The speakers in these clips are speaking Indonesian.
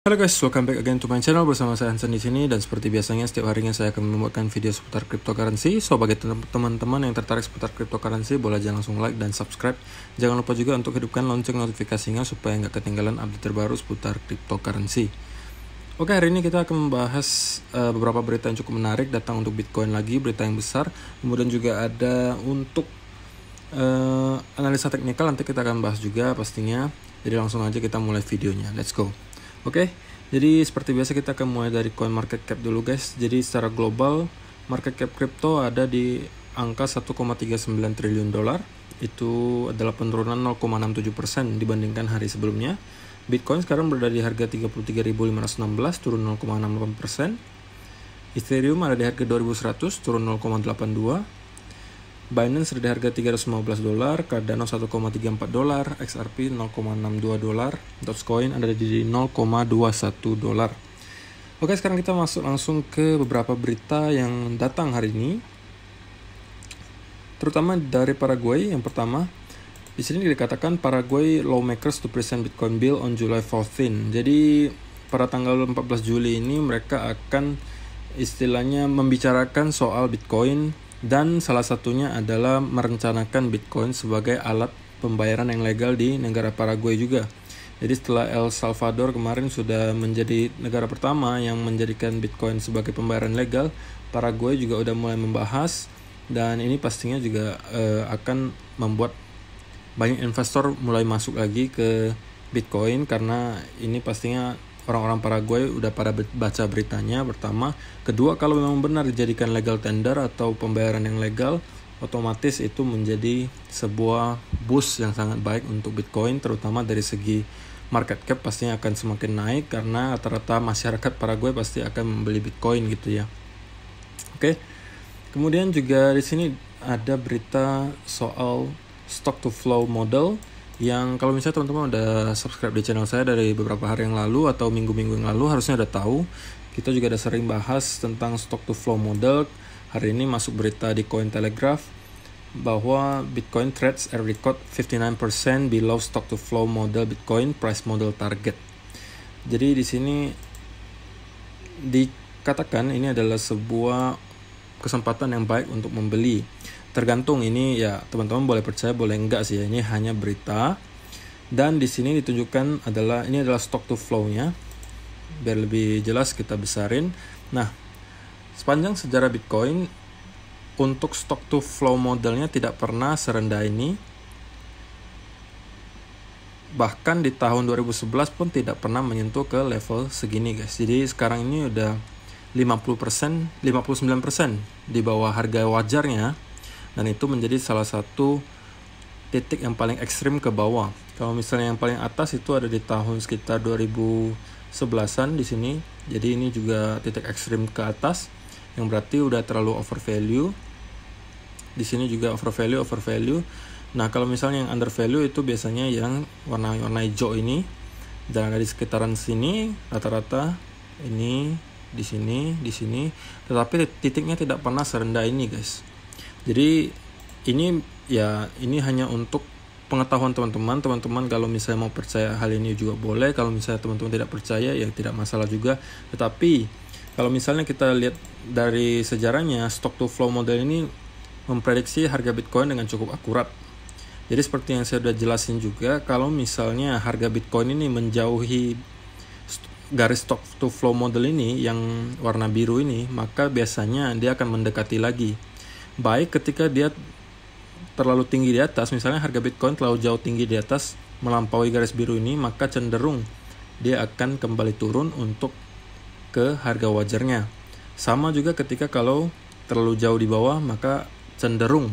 Halo guys, welcome back again to my channel bersama saya Hansen di sini, dan seperti biasanya setiap harinya saya akan membuatkan video seputar cryptocurrency. So bagi teman-teman yang tertarik seputar cryptocurrency, boleh aja langsung like dan subscribe. Jangan lupa juga untuk hidupkan lonceng notifikasinya supaya nggak ketinggalan update terbaru seputar cryptocurrency. Oke, hari ini kita akan membahas beberapa berita yang cukup menarik datang untuk Bitcoin lagi, berita yang besar. Kemudian juga ada untuk analisa teknikal, nanti kita akan bahas juga pastinya. Jadi langsung aja kita mulai videonya, let's go. Oke, jadi seperti biasa kita akan mulai dari coin market cap dulu guys. Jadi secara global market cap crypto ada di angka 1,39 triliun dolar. Itu adalah penurunan 0,67% dibandingkan hari sebelumnya. Bitcoin sekarang berada di harga 33.516, turun 0,68%. Ethereum ada di harga 2.100, turun 0,82%. Binance ada di harga $315, Cardano $1,34, XRP $0,62, Dogecoin ada di $0,21. Oke, sekarang kita masuk langsung ke beberapa berita yang datang hari ini, terutama dari Paraguay. Yang pertama, di sini dikatakan Paraguay lawmakers to present Bitcoin bill on July 14. Jadi pada tanggal 14 Juli ini mereka akan istilahnya membicarakan soal Bitcoin, dan salah satunya adalah merencanakan Bitcoin sebagai alat pembayaran yang legal di negara Paraguay juga. Jadi setelah El Salvador kemarin sudah menjadi negara pertama yang menjadikan Bitcoin sebagai pembayaran legal, Paraguay juga udah mulai membahas, dan ini pastinya juga akan membuat banyak investor mulai masuk lagi ke Bitcoin, karena ini pastinya orang-orang Paraguay udah pada baca beritanya pertama. Kedua, kalau memang benar dijadikan legal tender atau pembayaran yang legal, otomatis itu menjadi sebuah boost yang sangat baik untuk Bitcoin, terutama dari segi market cap pastinya akan semakin naik karena rata-rata masyarakat Paraguay pasti akan membeli Bitcoin gitu ya. Oke. Kemudian juga di sini ada berita soal stock to flow model, yang kalau misalnya teman-teman udah subscribe di channel saya dari beberapa hari yang lalu atau minggu-minggu yang lalu, harusnya udah tahu. Kita juga udah sering bahas tentang stock to flow model. Hari ini masuk berita di Cointelegraph bahwa Bitcoin trades at record 59% below stock to flow model Bitcoin price model target. Jadi di sini dikatakan ini adalah sebuah kesempatan yang baik untuk membeli. Tergantung, ini ya teman-teman boleh percaya boleh enggak sih ya, ini hanya berita. Dan di sini ditunjukkan ini adalah stock to flow-nya. Biar lebih jelas kita besarin. Nah, sepanjang sejarah Bitcoin untuk stock to flow modelnya tidak pernah serendah ini. Bahkan di tahun 2011 pun tidak pernah menyentuh ke level segini guys. Jadi sekarang ini udah 50%, 59% di bawah harga wajarnya. Dan itu menjadi salah satu titik yang paling ekstrim ke bawah. Kalau misalnya yang paling atas itu ada di tahun sekitar 2011-an di sini. Jadi ini juga titik ekstrim ke atas, yang berarti udah terlalu over value. Di sini juga over value. Nah, kalau misalnya yang under value itu biasanya yang warna hijau ini, dan ada di sekitaran sini rata-rata ini di sini. Tetapi titiknya tidak pernah serendah ini, guys. Jadi ini hanya untuk pengetahuan teman-teman. Teman-teman kalau misalnya mau percaya hal ini juga boleh. Kalau misalnya teman-teman tidak percaya ya tidak masalah juga. Tetapi kalau misalnya kita lihat dari sejarahnya, stock to flow model ini memprediksi harga Bitcoin dengan cukup akurat. Jadi seperti yang saya sudah jelasin juga, kalau misalnya harga Bitcoin ini menjauhi garis stock to flow model ini yang warna biru ini, maka biasanya dia akan mendekati lagi. Baik ketika dia terlalu tinggi di atas, misalnya harga Bitcoin terlalu jauh tinggi di atas melampaui garis biru ini, maka cenderung dia akan kembali turun untuk ke harga wajarnya. Sama juga ketika kalau terlalu jauh di bawah, maka cenderung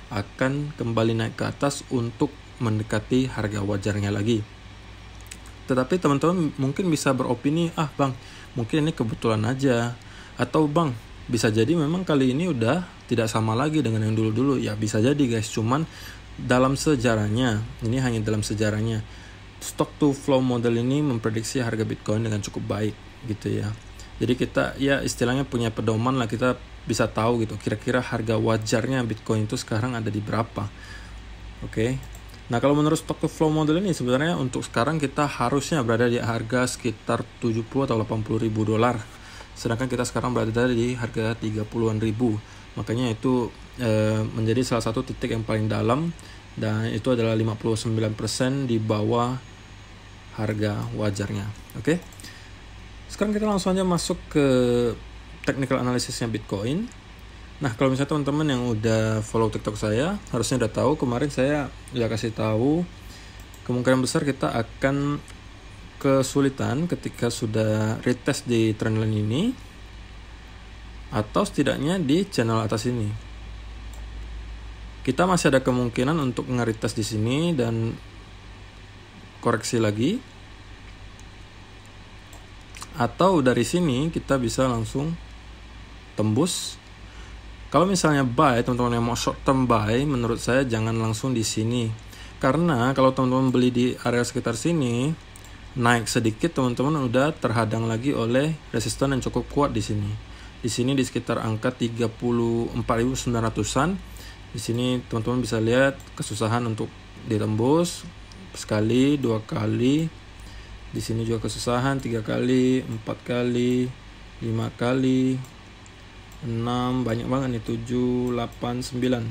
akan kembali naik ke atas untuk mendekati harga wajarnya lagi. Tetapi teman-teman mungkin bisa beropini, bang, mungkin ini kebetulan aja. Atau bang, bisa jadi memang kali ini udah tidak sama lagi dengan yang dulu-dulu. Ya bisa jadi guys, cuman dalam sejarahnya, ini hanya dalam sejarahnya, stock to flow model ini memprediksi harga Bitcoin dengan cukup baik gitu ya. Jadi kita ya istilahnya punya pedoman lah, kita bisa tahu gitu kira-kira harga wajarnya Bitcoin itu sekarang ada di berapa. Oke. Nah, kalau menurut stock to flow model ini sebenarnya untuk sekarang kita harusnya berada di harga sekitar 70 atau 80 ribu dolar. Sedangkan kita sekarang berada di harga 30-an ribu. Makanya itu menjadi salah satu titik yang paling dalam, dan itu adalah 59% di bawah harga wajarnya. Oke. Sekarang kita langsung aja masuk ke technical analysisnya Bitcoin. Nah, kalau misalnya teman-teman yang udah follow TikTok saya, harusnya udah tahu kemarin saya udah kasih tahu kemungkinan besar kita akan kesulitan ketika sudah retest di trendline ini atau setidaknya di channel atas ini. Kita masih ada kemungkinan untuk nge-retest di sini dan koreksi lagi. Atau dari sini kita bisa langsung tembus. Kalau misalnya buy, teman-teman yang mau short term buy, menurut saya jangan langsung di sini. Karena kalau teman-teman beli di area sekitar sini, naik sedikit teman-teman udah terhadang lagi oleh resisten yang cukup kuat di sini. Di sini di sekitar angka 34.900-an. Di sini teman-teman bisa lihat kesusahan untuk ditembus sekali, 2 kali. Di sini juga kesusahan 3 kali, 4 kali, 5 kali. 6, banyak banget nih, 7, 8, 9.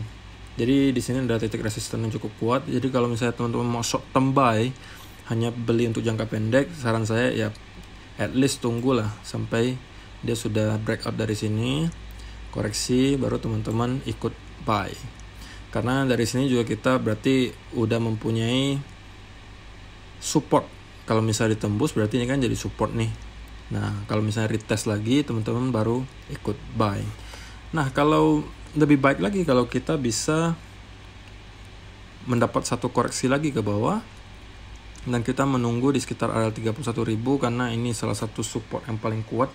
Jadi di sini ada titik resisten yang cukup kuat. Jadi kalau misalnya teman-teman mau short term buy, hanya beli untuk jangka pendek, saran saya ya at least tunggulah sampai dia sudah breakout dari sini, koreksi, baru teman-teman ikut buy. Karena dari sini juga kita berarti udah mempunyai support. Kalau misalnya ditembus berarti ini kan jadi support nih. Nah, kalau misalnya retest lagi, teman-teman baru ikut buy. Nah, kalau lebih baik lagi kalau kita bisa mendapat satu koreksi lagi ke bawah dan kita menunggu di sekitar area 31.000 karena ini salah satu support yang paling kuat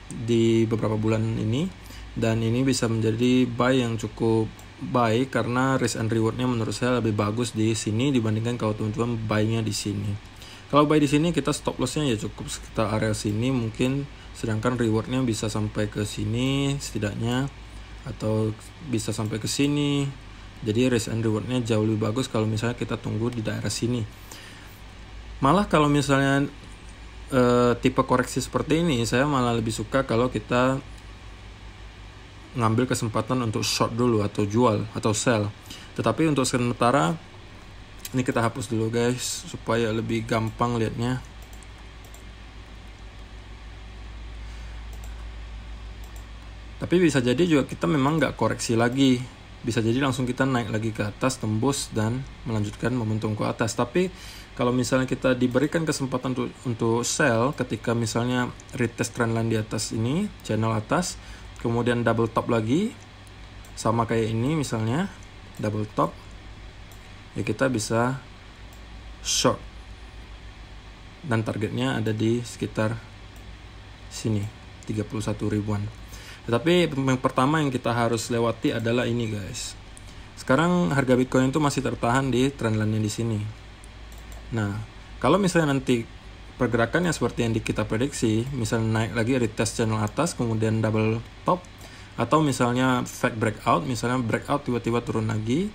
di beberapa bulan ini, dan ini bisa menjadi buy yang cukup baik karena risk and rewardnya menurut saya lebih bagus di sini dibandingkan kalau teman-teman buy-nya di sini. Kalau buy di sini kita stop loss-nya ya cukup sekitar area sini mungkin, sedangkan reward-nya bisa sampai ke sini setidaknya atau bisa sampai ke sini. Jadi risk and reward-nya jauh lebih bagus kalau misalnya kita tunggu di daerah sini. Malah kalau misalnya tipe koreksi seperti ini, saya malah lebih suka kalau kita ngambil kesempatan untuk short dulu atau jual atau sell. Tetapi untuk sementara ini kita hapus dulu guys supaya lebih gampang lihatnya. Tapi bisa jadi juga kita memang nggak koreksi lagi, bisa jadi langsung kita naik lagi ke atas, tembus dan melanjutkan momentum ke atas. Tapi kalau misalnya kita diberikan kesempatan untuk sell ketika misalnya retest trendline di atas ini, channel atas, kemudian double top lagi sama kayak ini misalnya double top, ya kita bisa short dan targetnya ada di sekitar sini 31 ribuan. Tetapi yang pertama yang kita harus lewati adalah ini guys. Sekarang harga Bitcoin itu masih tertahan di trendline-nya di sini. Nah, kalau misalnya nanti pergerakannya seperti yang kita prediksi, misalnya naik lagi retest channel atas kemudian double top, atau misalnya fake breakout, misalnya breakout tiba-tiba turun lagi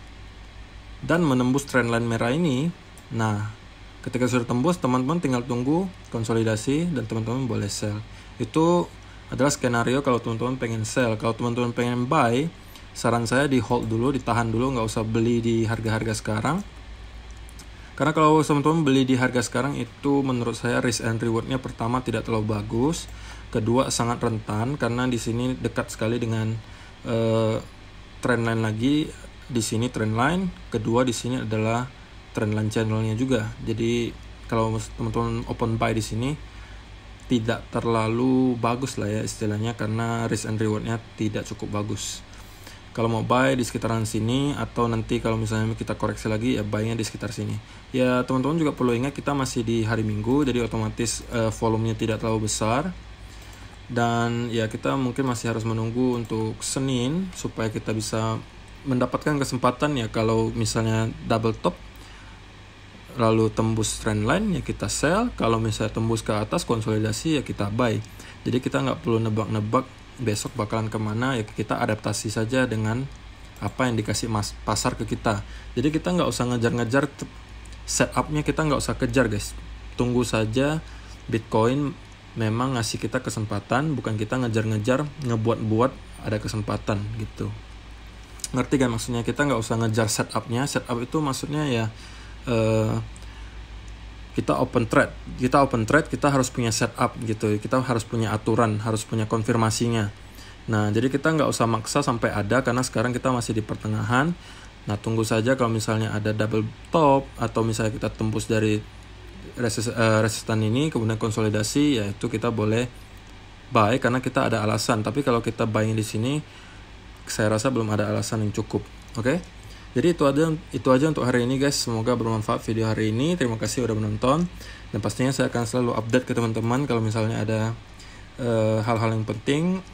dan menembus trendline merah ini. Nah, ketika sudah tembus, teman-teman tinggal tunggu konsolidasi dan teman-teman boleh sell. Itu adalah skenario kalau teman-teman pengen sell. Kalau teman-teman pengen buy, saran saya di hold dulu, ditahan dulu, nggak usah beli di harga-harga sekarang. Karena kalau teman-teman beli di harga sekarang itu menurut saya risk and rewardnya pertama tidak terlalu bagus, kedua sangat rentan karena di sini dekat sekali dengan trendline lagi. Di sini trendline, kedua di sini adalah trendline channelnya juga. Jadi kalau teman-teman open buy di sini tidak terlalu bagus lah ya istilahnya, karena risk and rewardnya tidak cukup bagus. Kalau mau buy di sekitaran sini, atau nanti kalau misalnya kita koreksi lagi ya buy-nya di sekitar sini. Ya teman-teman juga perlu ingat kita masih di hari Minggu, jadi otomatis volumenya tidak terlalu besar. Dan ya kita mungkin masih harus menunggu untuk Senin supaya kita bisa mendapatkan kesempatan ya. Kalau misalnya double top lalu tembus trendline ya kita sell, kalau misalnya tembus ke atas konsolidasi ya kita buy. Jadi kita nggak perlu nebak-nebak besok bakalan kemana, ya kita adaptasi saja dengan apa yang dikasih pasar ke kita. Jadi kita nggak usah ngejar-ngejar setupnya, kita nggak usah kejar guys. Tunggu saja Bitcoin memang ngasih kita kesempatan, bukan kita ngejar-ngejar ngebuat-buat ada kesempatan gitu. Ngerti kan maksudnya? Kita nggak usah ngejar setupnya. Setup itu maksudnya ya kita open trade, kita harus punya setup gitu, kita harus punya aturan, harus punya konfirmasinya. Nah, jadi kita nggak usah maksa sampai ada, karena sekarang kita masih di pertengahan. Nah, tunggu saja kalau misalnya ada double top, atau misalnya kita tembus dari resistan ini, kemudian konsolidasi, ya itu kita boleh buy karena kita ada alasan. Tapi kalau kita buying di sini, saya rasa belum ada alasan yang cukup. Oke? Jadi itu aja untuk hari ini guys. Semoga bermanfaat video hari ini. Terima kasih udah menonton. Dan pastinya saya akan selalu update ke teman-teman kalau misalnya ada hal-hal yang penting.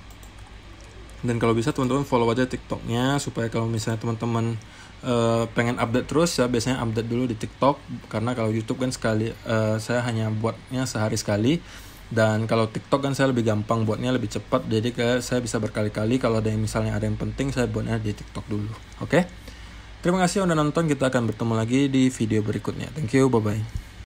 Dan kalau bisa teman-teman follow aja TikToknya, supaya kalau misalnya teman-teman pengen update terus, ya biasanya update dulu di TikTok, karena kalau YouTube kan saya hanya buatnya sehari sekali, dan kalau TikTok kan saya lebih gampang buatnya, lebih cepat, jadi saya bisa berkali-kali. Kalau misalnya ada yang penting, saya buatnya di TikTok dulu. Oke? Terima kasih udah nonton, kita akan bertemu lagi di video berikutnya. Thank you, bye-bye.